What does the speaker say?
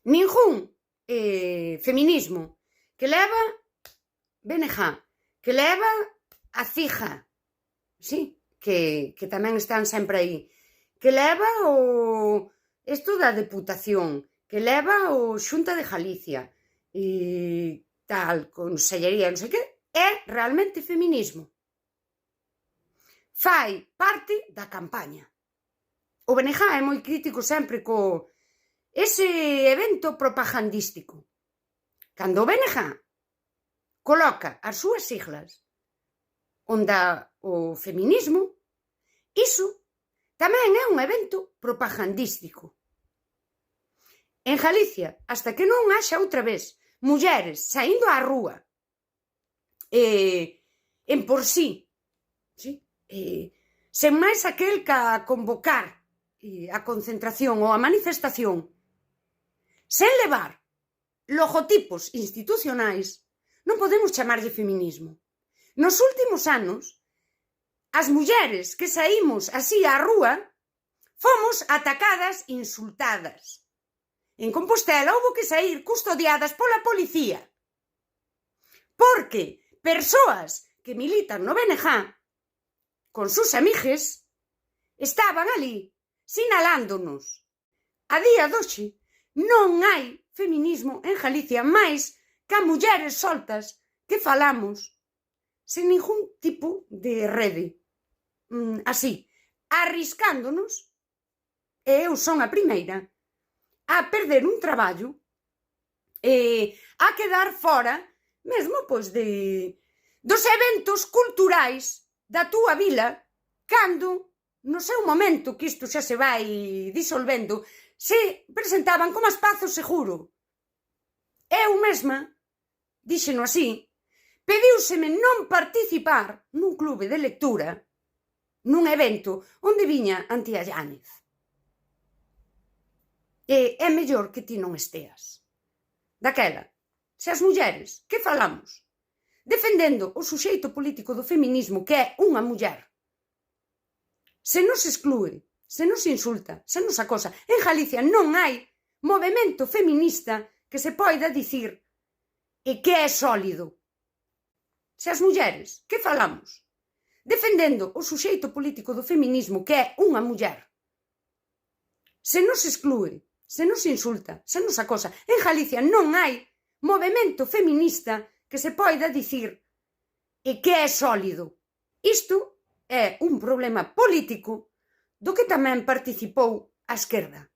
ningún feminismo que leva BNG, que leva a CIGA, sí, que tamén están sempre aí, que leva isto da Deputación, que leva o Xunta de Galicia e tal, Consellería, non sei que, é realmente feminismo. Fai parte da campaña. O BNG é moi crítico sempre co ese evento propagandístico. Cando o BNG coloca as súas siglas onde o feminismo, iso tamén é un evento propagandístico. En Galicia, hasta que non haxa outra vez mulleres saindo á rúa en por sí, sen máis aquel que a convocar a concentración ou a manifestación, sen levar logotipos institucionais, non podemos chamarlle feminismo. Nos últimos anos, as mulleres que saímos así á rúa fomos atacadas, insultadas. En Compostela houbo que sair custodiadas pola policía, porque persoas que militan no BNG con sus amigues estaban ali sinalándonos. A día doxe non hai feminismo en Galicia máis que a mulleres soltas que falamos sen ningún tipo de rede, así, arriscándonos, e eu son a primeira a perder un traballo, a quedar fora mesmo pois dos eventos culturais da túa vila, cando no seu momento, que isto xa se vai disolvendo, se presentaban como espazo seguro. Eu mesma, díxeno así, pediúseme non participar nun clube de lectura, nun evento onde viña Antía Yáñez. E é mellor que ti non esteas. Daquela, se as mulleres, que falamos? Defendendo o suxeito político do feminismo, que é unha muller, se nos exclúe, se nos insulta, se nos acosa. En Galicia non hai movemento feminista que se poida dicir e que é sólido. Se as mulleres, que falamos? Defendendo o suxeito político do feminismo, que é unha muller, se nos exclúe, se nos insulta, se nos acosa. En Galicia non hai movemento feminista que se poida dicir e que é sólido. Isto é un problema político do que tamén participou a esquerda.